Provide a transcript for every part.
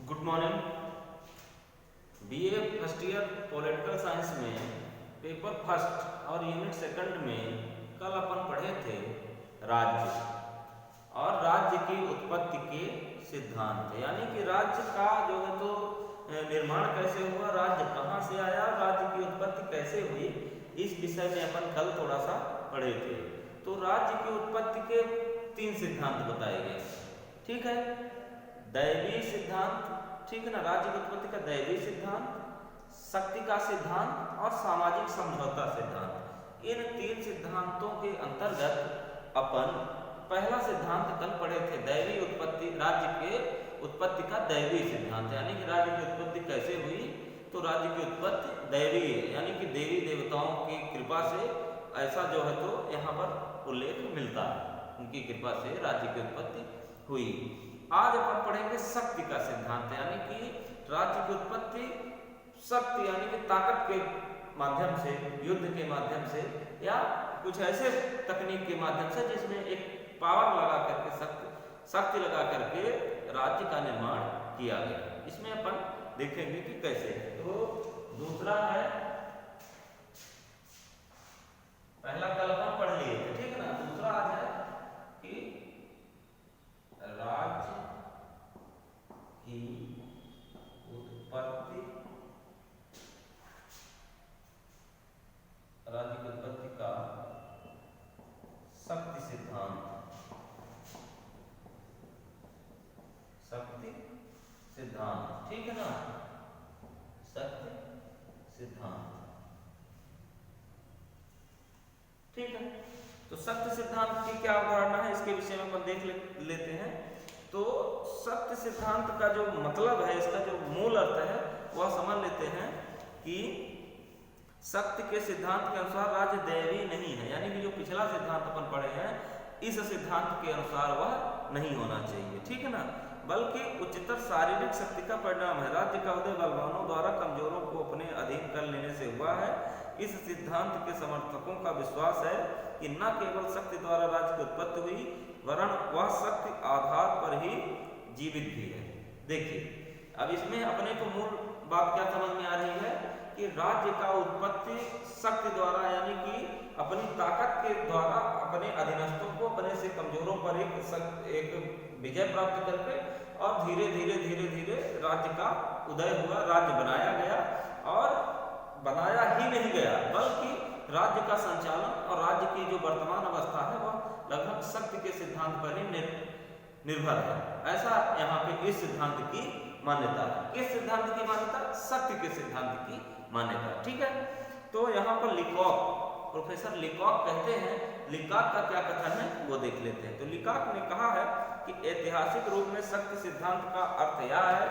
Good morning. BA first year political science में paper first और unit second में कल अपन पढ़े थे राज्य और राज्य की उत्पत्ति के सिद्धांत, यानी कि राज्य का जो है तो निर्माण कैसे हुआ, राज्य कहाँ से आया, राज्य की उत्पत्ति कैसे हुई, इस विषय में अपन कल थोड़ा सा पढ़े थे। तो राज्य की उत्पत्ति के 3 सिद्धांत बताए गए, ठीक है। दैवीय सिद्धांत, ठीक है ना, राज्य की उत्पत्ति का दैवीय सिद्धांत, शक्ति का सिद्धांत और सामाजिक समझौता सिद्धांत। इन 3 सिद्धांतों के अंतर्गत अपन पहला सिद्धांत कल पढ़े थे, दैवीय उत्पत्ति, राज्य के उत्पत्ति का दैवीय सिद्धांत, यानी कि राज्य की उत्पत्ति कैसे हुई। तो राज्य की उत्पत्ति दैवीय, यानी कि देवी देवताओं की कृपा से ऐसा जो है तो यहाँ पर उल्लेख मिलता है, उनकी कृपा से राज्य की उत्पत्ति हुई। आज अपन पढ़ेंगे शक्ति का सिद्धांत, यानी कि राज्य की उत्पत्ति शक्ति यानी कि ताकत के माध्यम से, युद्ध के माध्यम से या कुछ ऐसे तकनीक के माध्यम से जिसमें एक पावर लगा करके, शक्ति लगा करके राज्य का निर्माण किया गया। इसमें अपन देखेंगे कि कैसे। तो दूसरा है, पहला कल अपन पढ़ लिए थे, ठीक है ना। दूसरा आज है कि राज्य की उत्पत्ति, राज्य की उत्पत्ति का शक्ति सिद्धांत, शक्ति सिद्धांत, ठीक है ना, शक्ति सिद्धांत, ठीक है। तो शक्ति सिद्धांत की क्या अवधारणा है, इसके विषय में अपन देख लेते हैं। तो शक्ति सिद्धांत का जो मतलब है, इसका जो मूल अर्थ है वह समझ लेते हैं कि शक्ति के सिद्धांत के अनुसार राज्य दैवीय नहीं है, यानी कि जो पिछला सिद्धांत अपन पढ़े हैं इस सिद्धांत के अनुसार वह नहीं होना चाहिए, ठीक है ना, बल्कि उच्चतर शारीरिक शक्ति का परिणाम है। राज्य का उदय बलवानों द्वारा कमजोरों को अपने अधीन कर लेने से हुआ है। इस सिद्धांत के समर्थकों का विश्वास है कि न केवल शक्ति द्वारा राज्य की उत्पत्ति हुई, वरन वह शक्ति आधार पर ही जीवित भी है। देखिए, अब इसमें अपने को मूल बात क्या समझ में आ रही है कि राज्य का उत्पत्ति शक्ति द्वारा, यानी कि अपनी ताकत के द्वारा अपने अधीनस्थों को, अपने से कमजोरों पर एक विजय प्राप्त करके और धीरे धीरे राज्य का उदय हुआ, राज्य बनाया गया। और बनाया ही नहीं गया बल्कि राज्य का संचालन और राज्य की जो वर्तमान अवस्था है वह लगभग शक्ति के सिद्धांत पर ही निर्भर है। ऐसा यहाँ पे इस सिद्धांत की मान्यता है। किस सिद्धांत की मान्यता? शक्ति के सिद्धांत की मान्यता, ठीक है। तो यहाँ पर लिकॉक, प्रोफेसर लिकॉक कहते हैं, लिकॉक का क्या कथन है वो देख लेते हैं। तो लिकॉक ने कहा है कि ऐतिहासिक रूप में शक्ति सिद्धांत का अर्थ यह है,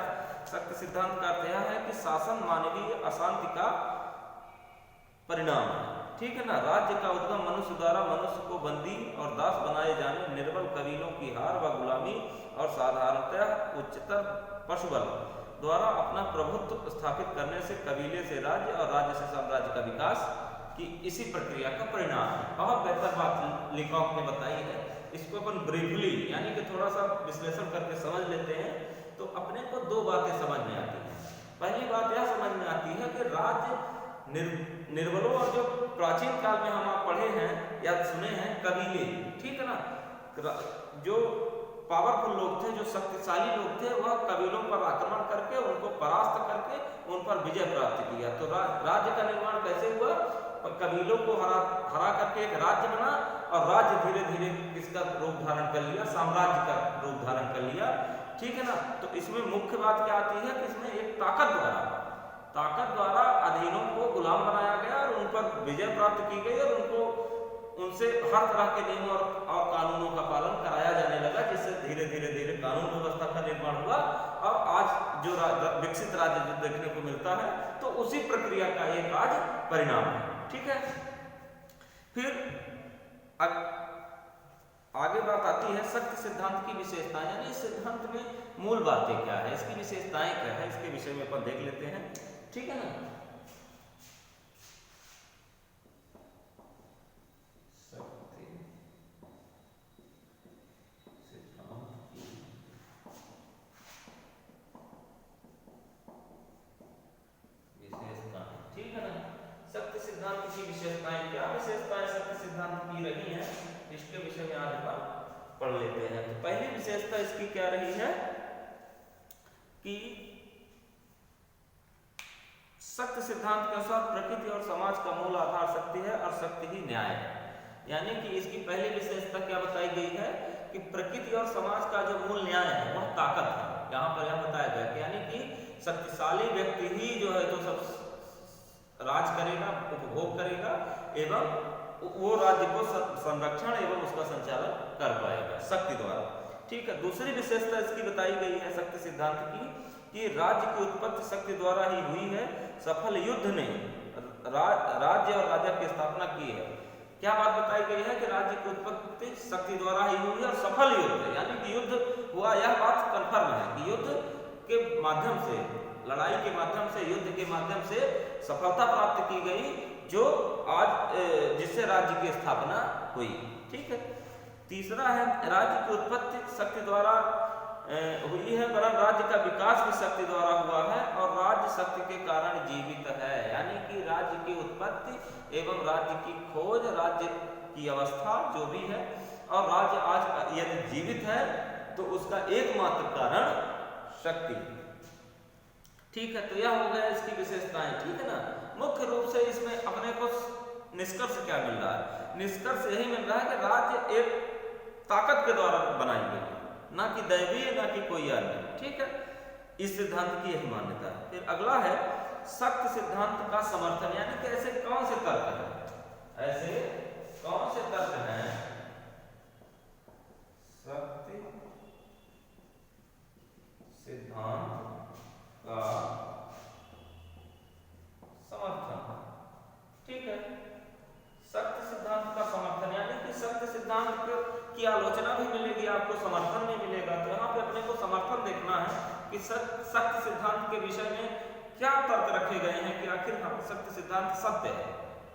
शक्ति सिद्धांत का अर्थ यह है कि शासन मानवीय अशांति का परिणाम है, ठीक है ना। राज्य का उद्गम मनुष्य द्वारा मनुष्य को बंदी और दास बनाए जाने, निर्बल कबीलों की हार व गुलामी और साधारणतः उच्चतर पशुबल द्वारा अपना प्रभुत्व स्थापित करने से कबीले से राज्य और राज्य से साम्राज्य का विकास की इसी प्रक्रिया का परिणाम है। बहुत बेहतर बात लिकॉक ने बताई है। इसको अपन ब्रीफली यानी कि थोड़ा सा विश्लेषण करके समझ लेते हैं तो अपने को 2 बातें समझ में आती हैं। पहली बात यह समझ में आती है कि राज्य निर्बलों, और जो प्राचीन काल में हम आप पढ़े हैं या सुने हैं कबीले, ठीक है ना, जो पावरफुल लोग थे, जो शक्तिशाली लोग थे, वह कबीलों पर आक्रमण करके उनको परास्त करके उन पर विजय प्राप्त किया। तो राज्य का निर्माण कैसे हुआ? कबीलों को हरा करके एक राज्य बना और राज्य धीरे धीरे किसका रूप धारण कर लिया? साम्राज्य का रूप धारण कर लिया, ठीक है ना। तो इसमें मुख्य बात क्या आती है कि इसमें एक ताकत द्वारा अधीनों को गुलाम बनाया गया और उन पर विजय प्राप्त की गई और उनसे हर तरह के नियमों और कानूनों का पालन कराया जाने लगा, जिससे धीरे धीरे कानून व्यवस्था का निर्माण हुआ और आज जो विकसित राज्य जो देखने को मिलता है तो उसी प्रक्रिया का एक आज परिणाम है, ठीक है। फिर आगे बात आती है शक्ति सिद्धांत की विशेषताएं, यानी इस सिद्धांत में मूल बातें क्या है, इसकी विशेषताएं क्या है, इसके विषय में अपन देख लेते हैं, ठीक है ना। पढ़ लेते हैं। तो पहली विशेषता इसकी क्या रही है कि शक्ति सिद्धांत के अनुसार प्रकृति और समाज का मूल आधार शक्ति है और शक्ति ही न्याय है। यानी कि इसकी पहली विशेषता क्या बताई गई है कि प्रकृति और समाज का जो मूल न्याय है वह ताकत है। यहाँ पर यह बताया गया कि यानी कि शक्तिशाली व्यक्ति ही जो है तो सब राज करेगा, उपभोग करेगा एवं वो राज्य को संरक्षण एवं उसका संचालन कर पाएगा शक्ति द्वारा। ठीक है। दूसरी विशेषता इसकी बताई गई है शक्ति सिद्धांत की कि राज्य की उत्पत्ति शक्ति द्वारा ही हुई है। सफल युद्ध ने राज्य और राजा की स्थापना की है। क्या बात बताई गई है कि राज्य की उत्पत्ति शक्ति द्वारा ही हुई है और सफल युद्ध यानी कि युद्ध हुआ, यह बात कंफर्म है कि युद्ध के माध्यम से, लड़ाई के माध्यम से, युद्ध के माध्यम से सफलता प्राप्त की गई जो आज जिससे राज्य की स्थापना हुई। ठीक है। तीसरा है राज्य की उत्पत्ति शक्ति द्वारा हुई है, वरन राज्य का विकास भी शक्ति द्वारा हुआ है और राज्य शक्ति के कारण जीवित है। यानी कि राज्य की उत्पत्ति एवं राज्य की खोज, राज्य की अवस्था जो भी है, और राज्य आज यदि जीवित है तो उसका एकमात्र कारण शक्ति। ठीक है। तो यह हो गया इसकी विशेषताएं। ठीक है ना। मुख्य रूप से इसमें अपने को निष्कर्ष क्या मिल रहा है? निष्कर्ष यही मिल रहा है कि राज्य एक ताकत के द्वारा बनाई गई, ना कि दैवीय, ना कि कोई अन्य। ठीक है। इस सिद्धांत की यही मान्यता है। फिर अगला है शक्ति सिद्धांत का समर्थन, यानी कि ऐसे कौन से तर्क हैं, ऐसे कौन से तर्क हैं शक्ति सिद्धांत का समर्थन। ठीक है। शक्ति सिद्धांत का समर्थन यानी कि शक्ति सिद्धांत की आलोचना भी मिलेगी आपको, समर्थन भी मिलेगा। तो यहाँ पे अपने को समर्थन देखना है कि शक्ति सिद्धांत के विषय में क्या तर्क रखे गए हैं कि आखिर शक्ति सिद्धांत सत्य है।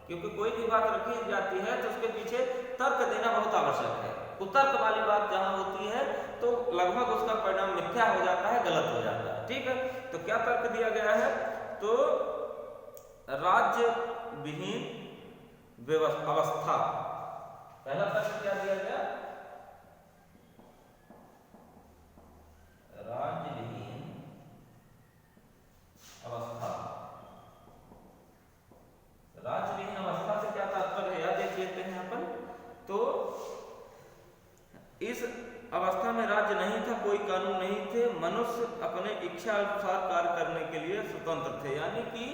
क्योंकि कोई भी बात रखी जाती है तो उसके पीछे तर्क देना बहुत आवश्यक है। कुतर्क वाली बात जहाँ होती है तो लगभग उसका परिणाम मिथ्या हो जाता है, गलत हो जाता है। ठीक है। तो क्या तर्क दिया गया है? तो राज्य विहीन अवस्था, पहला तर्क क्या दिया गया? राज्य विहीन अवस्था। राज्य विहीन अवस्था से क्या तात्पर्य है यह देख लेते हैं अपन। तो इस अवस्था में राज्य नहीं था, कोई कानून नहीं थे, मनुष्य अपने इच्छा अनुसार कार्य करने के लिए स्वतंत्र थे। यानी कि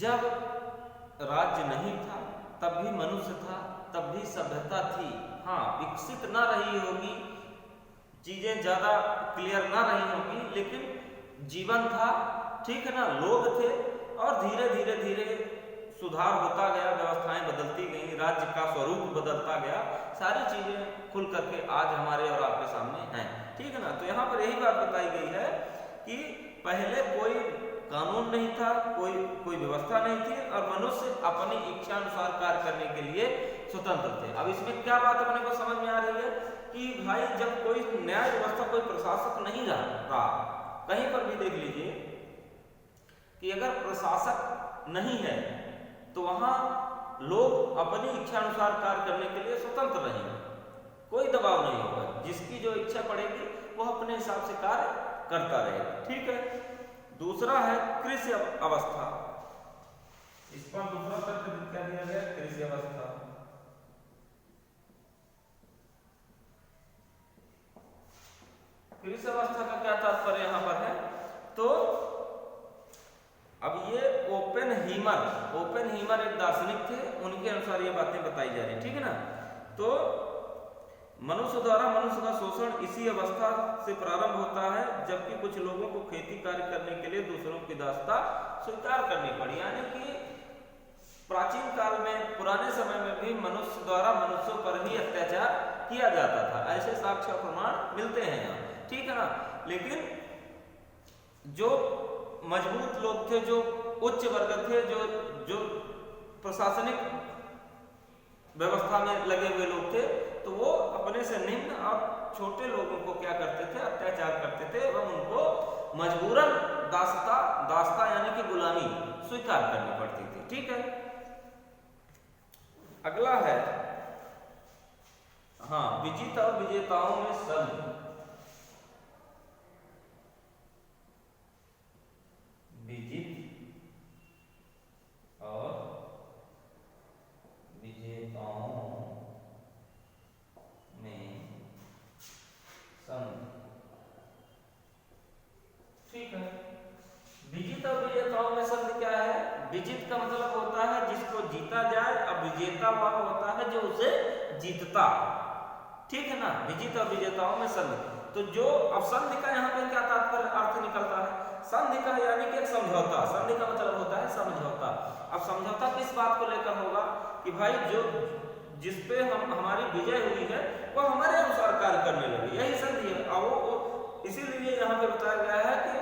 जब राज्य नहीं था तब भी मनुष्य था, तब भी सभ्यता थी। हाँ, विकसित ना रही होगी, चीजें ज्यादा क्लियर ना रही होगी, लेकिन जीवन था। ठीक है ना। लोग थे और धीरे धीरे धीरे सुधार होता गया, व्यवस्थाएं बदलती गई, राज्य का स्वरूप बदलता गया, सारी चीजें खुल करके आज हमारे और आपके सामने हैं। ठीक है ना। तो यहाँ पर यही बात बताई गई है कि पहले कोई कानून नहीं था, कोई व्यवस्था नहीं थी और मनुष्य अपनी इच्छा अनुसार कार्य करने के लिए स्वतंत्र थे। अब इसमें क्या बात अपने को समझ में आ रही है कि भाई जब कोई न्याय व्यवस्था, कोई प्रशासक नहीं रहा, कहीं पर भी देख लीजिए कि अगर प्रशासक नहीं है तो वहां लोग अपनी इच्छा अनुसार कार्य करने के लिए स्वतंत्र रहेंगे, कोई दबाव नहीं होगा, जिसकी जो इच्छा पड़ेगी वो अपने हिसाब से कार्य करता रहेगा। ठीक है। दूसरा है कृषि अवस्था। इस पर दूसरा तर्क क्या दिया गया? कृषि अवस्था। कृषि अवस्था का क्या तात्पर्य यहां पर है? तो अब ये ओपेनहीमर एक दार्शनिक थे, उनके अनुसार ये बातें बताई जा रही। ठीक है ना। तो मनुष्य द्वारा मनुष्य का शोषण इसी अवस्था से प्रारंभ होता है, जबकि कुछ लोगों को खेती कार्य करने के लिए दूसरों की दासता स्वीकार करनी पड़ी। यानी कि प्राचीन काल में, पुराने समय में भी मनुष्य द्वारा मनुष्यों पर ही अत्याचार किया जाता था, ऐसे साक्ष्य प्रमाण मिलते हैं यहाँ। ठीक है ना। लेकिन जो मजबूत लोग थे, जो उच्च वर्ग थे, जो प्रशासनिक व्यवस्था में लगे हुए लोग थे, तो वो अपने से निम्न और छोटे लोगों को क्या करते थे? अत्याचार करते थे एवं उनको मजबूरन दासता यानी कि गुलामी स्वीकार करनी पड़ती थी। ठीक है। अगला है विजित और विजेताओं में संधि। विजित और विजेताओं में संधि। ठीक है, विजित और विजेताओं में संधि क्या है? विजित का मतलब होता है जिसको जीता जाए, अब विजेता वह होता है जो उसे जीतता। ठीक है ना, विजित और विजेताओं में संधि। तो जो अब संधि का यहाँ पे क्या तात्पर्य अर्थ निकलता है? संधि का यानी कि एक समझौता। संधि का मतलब होता है समझौता। अब समझौता किस बात को लेकर होगा कि भाई जो जिसपे हमारी विजय हुई है वो हमारे अनुसार कार्य करने लगे, यही संधि है। अब वो इसीलिए यहाँ पे बताया गया है कि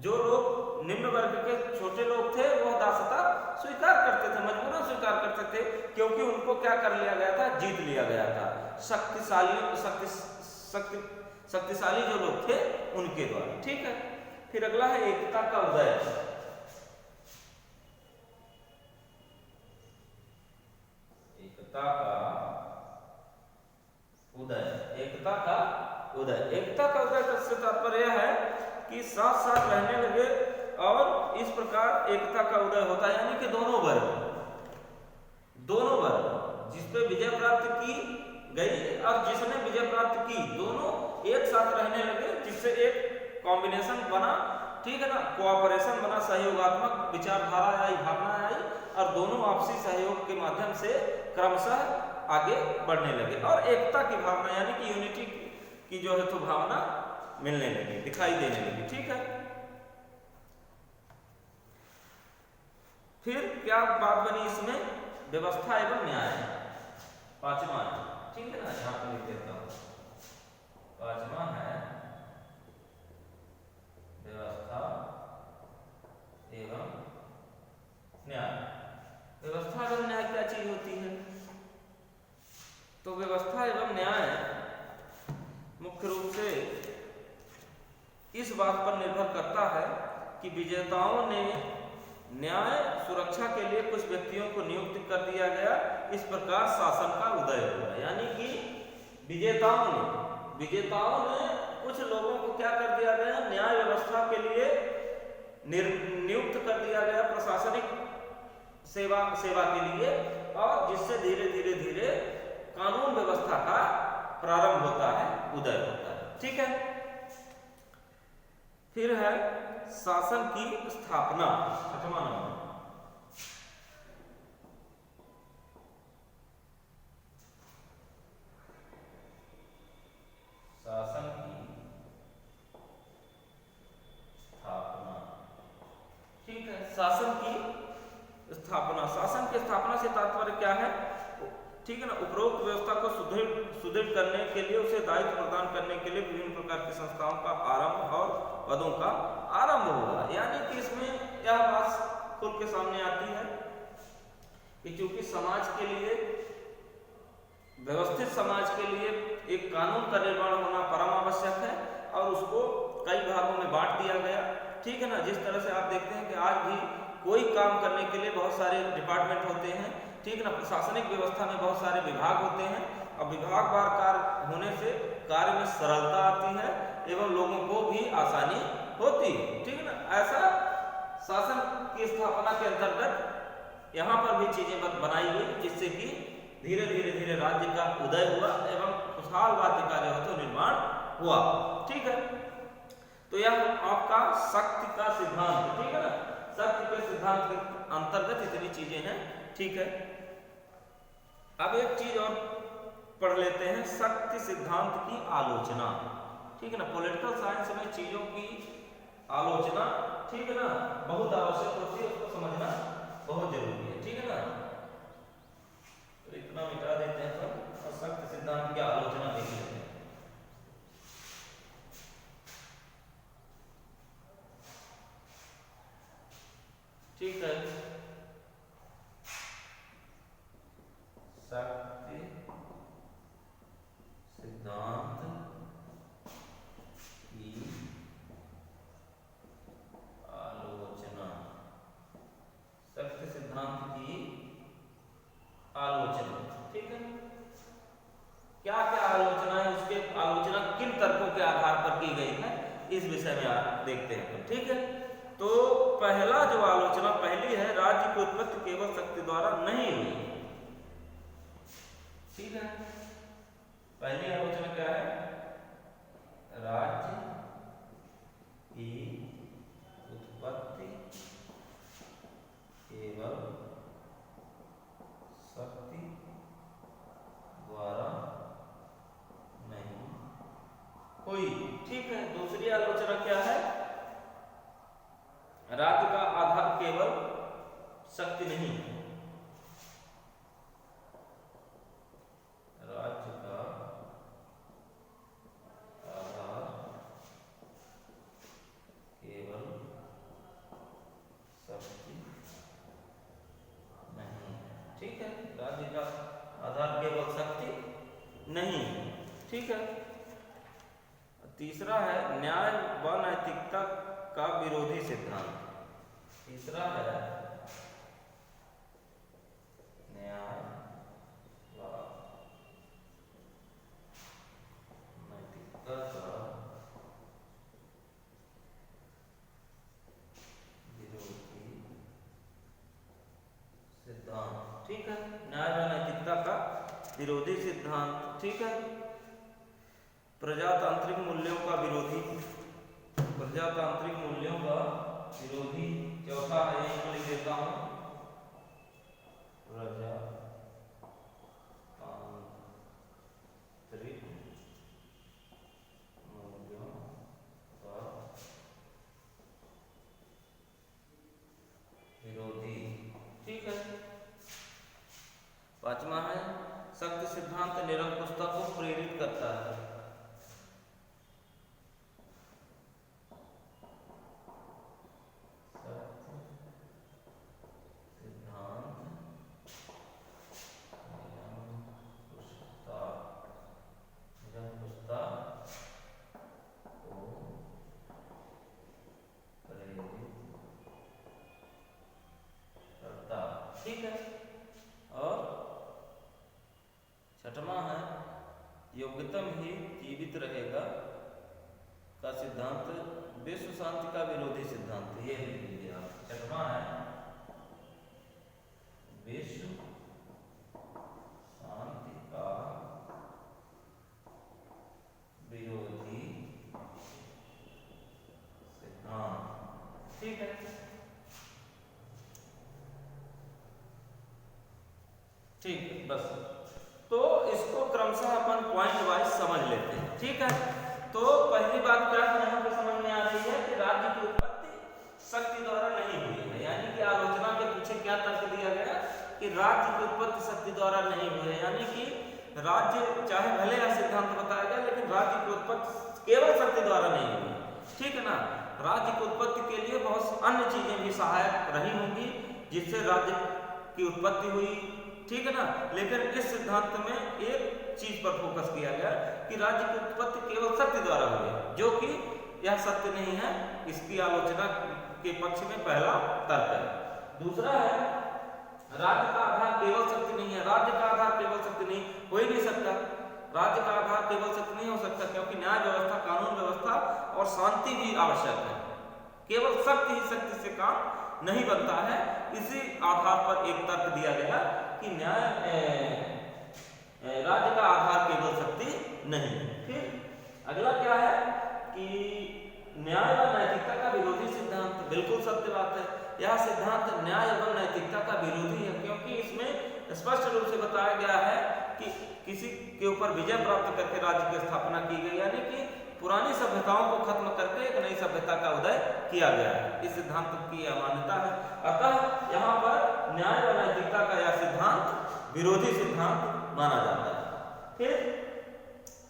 जो लोग निम्न वर्ग के छोटे लोग थे वो दासता स्वीकार करते थे, मजबूरन स्वीकार करते थे, क्योंकि उनको क्या कर लिया गया था? जीत लिया गया था शक्तिशाली जो लोग थे उनके द्वारा। ठीक है, फिर अगला है एकता का उदय। एकता का उदय। एकता का उदय। एकता का उदय से तात्पर्य है कि साथ साथ रहने लगे और इस प्रकार एकता का उदय होता है, यानी कि दोनों वर्ग जिसपे विजय प्राप्त की गई और जिसने विजय प्राप्त की, दोनों एक साथ रहने लगे, जिससे एक कॉम्बिनेशन बना। ठीक है ना, कोऑपरेशन बना, सहयोगात्मक विचारधारा आई, भावना आई, और दोनों आपसी सहयोग के माध्यम से क्रमशः आगे बढ़ने लगे और एकता की भावना यानी कि यूनिटी की जो है तो भावना मिलने लगी, दिखाई देने लगी। ठीक है, फिर क्या बात बनी इसमें? व्यवस्था एवं न्याय, पांचवा है। ठीक है ना, यहाँ पे लिख देता हूं, पांचवा है व्यवस्था एवं न्याय। व्यवस्था एवं न्याय क्या चीज होती है? तो व्यवस्था एवं न्याय मुख्य रूप से इस बात पर निर्भर करता है कि विजेताओं ने न्याय सुरक्षा के लिए कुछ व्यक्तियों को नियुक्त कर दिया गया, इस प्रकार शासन का उदय हुआ। यानी कि विजेताओं ने कुछ लोगों को क्या कर दिया गया? न्याय व्यवस्था के लिए नियुक्त कर दिया गया, प्रशासनिक सेवा के लिए, और जिससे धीरे धीरे कानून व्यवस्था का प्रारंभ होता है, उदय होता है। ठीक है, फिर है शासन की स्थापना, छठवां नंबर। शासन की स्थापना। ठीक है, शासन की स्थापना। शासन की स्थापना से तात्पर्य क्या है? ठीक है ना, उपरोक्त व्यवस्था को सुदृढ़ करने के लिए, उसे दायित्व प्रदान करने के लिए विभिन्न प्रकार की संस्थाओं का आरंभ और पदों का आरंभ होगा। यानी कि इसमें यह बात खुल के सामने आती है कि चूंकि समाज के लिए, व्यवस्थित समाज के लिए एक कानून का निर्माण होना परम आवश्यक है और उसको कई भागों में बांट दिया गया। ठीक है ना, जिस तरह से आप देखते हैं कि आज भी कोई काम करने के लिए बहुत सारे डिपार्टमेंट होते हैं। ठीक है ना, प्रशासनिक व्यवस्था में बहुत सारे विभाग होते हैं, अब विभागवार कार्य होने से कार्य में सरलता आती है एवं लोगों को भी आसानी होती है। ठीक है ना, ऐसा शासन की स्थापना के अंतर्गत यहाँ पर भी चीजें बनाई गई, जिससे कि धीरे धीरे राज्य का उदय हुआ एवं खुशहाल राज्य का जो है तो निर्माण हुआ। ठीक है, तो यह आपका शक्ति का सिद्धांत। ठीक है ना, शक्ति के सिद्धांत के अंतर्गत इतनी चीजें हैं। ठीक है, अब एक चीज और पढ़ लेते हैं, शक्ति सिद्धांत की आलोचना। ठीक है ना, पॉलिटिकल साइंस में चीजों की आलोचना, ठीक है ना, बहुत आवश्यक होती है, उसको समझना बहुत जरूरी है। ठीक है ना, तो इतना मिटा देते हैं सब और शक्ति सिद्धांत की आलोचना देख लेते हैं। ठीक है, शक्ति सिद्धांत की आलोचना। शक्ति सिद्धांत की आलोचना। ठीक है, इस विषय में आप देखते हैं। ठीक है, तो पहला जो आलोचना पहली है, राज्य की उत्पत्ति केवल शक्ति द्वारा नहीं हुई। ठीक है, पहली आलोचना क्या है? राज्य की उत्पत्ति केवल शक्ति द्वारा नहीं हुई। ठीक है, दूसरी आलोचना क्या है? राज्य का आधार केवल शक्ति नहीं है। राज्य का आधार केवल शक्ति नहीं। ठीक है, राज्य का आधार केवल शक्ति नहीं। ठीक है, तीसरा है न्याय व नैतिकता का विरोधी सिद्धांत। तीसरा है न्याय व नैतिकता का विरोधी सिद्धांत। ठीक है, न्याय व नैतिकता का विरोधी सिद्धांत। ठीक है, प्रजातांत्रिक मूल्यों का विरोधी, प्रजातांत्रिक मूल्यों का विरोधी। चौथा है, यहीं को लिख देता हूं, प्रजातांत्रिक मूल्यों का विरोधी। ठीक है, पांचवा है शक्ति सिद्धांत निरंकुशता को प्रेरित करता है। ठीक है, और छठवां है योग्यतम ही जीवित रहेगा का सिद्धांत विश्व शांति का विरोधी सिद्धांत। ये लिख लीजिए आप। छठवां है विश्व शांति का विरोधी सिद्धांत। ठीक है, ठीक है, बस तो इसको क्रमशः अपन पॉइंट वाइज समझ लेते हैं। ठीक है, तो पहली बात क्या यहाँ पे समझ में आ रही है कि राज्य की उत्पत्ति शक्ति द्वारा नहीं हुई है, यानी कि आलोचना के पीछे क्या तर्क दिया गया कि राज्य की उत्पत्ति शक्ति द्वारा नहीं हुई है, यानी कि राज्य चाहे भले या सिद्धांत बताया गया लेकिन राज्य की उत्पत्ति केवल शक्ति द्वारा नहीं हुई। ठीक है ना, राज्य की उत्पत्ति के लिए बहुत अन्य चीजें भी सहायक रही होंगी जिससे राज्य की उत्पत्ति हुई। ठीक है ना, लेकिन इस सिद्धांत में एक चीज पर फोकस किया गया कि राज्य की उत्पत्ति केवल शक्ति द्वारा हुई, जो कि यह सत्य नहीं है। इसकी आलोचना के पक्ष में पहला तर्क है। दूसरा है राज्य का आधार केवल शक्ति नहीं है। राज्य का आधार केवल शक्ति नहीं हो ही नहीं सकता। राज्य का आधार केवल शक्ति नहीं हो सकता क्योंकि न्याय व्यवस्था, कानून व्यवस्था और शांति भी आवश्यक है। केवल शक्ति ही शक्ति से काम नहीं बनता है। इसी आधार पर एक तर्क दिया गया कि न्याय राज्य का आधार केवल शक्ति नहीं। फिर अगला क्या है कि न्याय व नैतिकता का विरोधी सिद्धांत। बिल्कुल सत्य बात है, यह सिद्धांत न्याय एवं नैतिकता का विरोधी है क्योंकि इसमें स्पष्ट रूप से बताया गया है कि किसी के ऊपर विजय प्राप्त करके राज्य की स्थापना की गई, यानी कि पुरानी सभ्यताओं को खत्म करके एक नई सभ्यता का उदय किया गया है। इस सिद्धांत की यह मान्यता है। अतः यहाँ पर न्याय व नैतिकता का यह सिद्धांत विरोधी सिद्धांत माना जाता है। फिर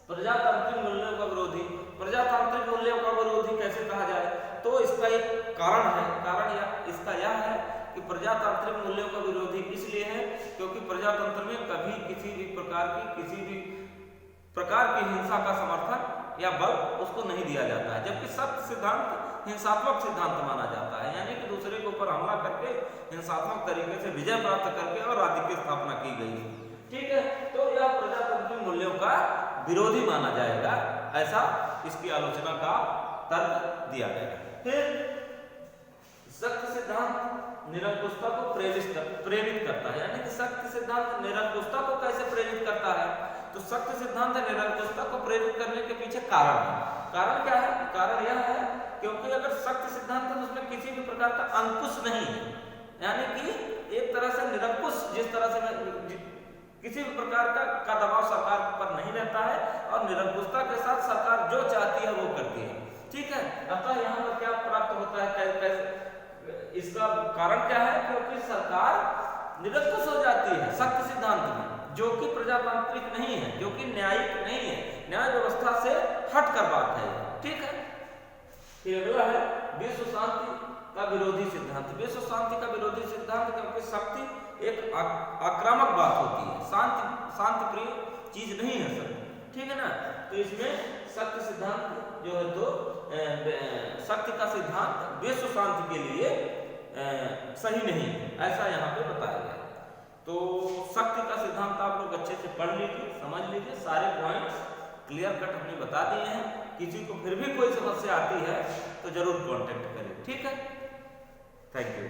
प्रजातांत्रिक मूल्यों का विरोधी। प्रजातांत्रिक मूल्यों का विरोधी कैसे कहा जाए, तो इसका एक कारण है। कारण इसका यह है कि प्रजातांत्रिक मूल्यों का विरोधी इसलिए है क्योंकि प्रजातंत्र में कभी किसी भी प्रकार की हिंसा का समर्थन या बल उसको नहीं दिया जाता है, जबकि सत्य सिद्धांत हिंसात्मक सिद्धांत माना जाता है, यानी कि दूसरे के ऊपर हमला करके हिंसात्मक तरीके से विजय प्राप्त करके और राज्य की स्थापना की गई। ठीक है, तो यह प्रजातांत्रिक मूल्यों का विरोधी माना जाएगा, ऐसा इसकी आलोचना का तर्क दिया गया। फिर सख्त सिद्धांत निरंकुशता को प्रेरित करता है, यानी कि सख्त सिद्धांत निरंकुशता को कैसे प्रेरित करता है? तो सख्त सिद्धांत निरंकुशता को प्रेरित करने के पीछे कारण है। कारण क्या है? कारण यह है क्योंकि अगर सख्त सिद्धांत है तो उसमें किसी भी प्रकार का अंकुश नहीं है, यानी कि एक तरह से निरंकुश, जिस तरह से किसी भी प्रकार का दबाव सरकार पर नहीं रहता है और निरंकुशता के साथ सरकार जो चाहती है वो करती है। ठीक है, अतः यहाँ पर क्या प्राप्त होता है, कैसे इसका कारण क्या है? क्योंकि सरकार निरंकुश हो जाती है सख्त सिद्धांत में, जो कि प्रजातांत्रिक नहीं है, जो कि न्यायिक नहीं है, न्याय व्यवस्था से हटकर बात है। ठीक है, फिर अगला है विश्व शांति का विरोधी सिद्धांत। विश्व शांति का विरोधी सिद्धांत, क्योंकि शक्ति एक आक्रामक बात होती है, शांति प्रिय चीज नहीं है सब। ठीक है ना, तो इसमें सख्त सिद्धांत जो है तो शक्ति का सिद्धांत विश्व शांति के लिए सही नहीं है, ऐसा यहाँ पे बताया गया। तो शक्ति का सिद्धांत आप लोग अच्छे से पढ़ लीजिए, समझ लीजिए, सारे पॉइंट्स क्लियर कट हमने बता दिए हैं। किसी को फिर भी कोई समस्या आती है तो जरूर कांटेक्ट करें। ठीक है, थैंक यू।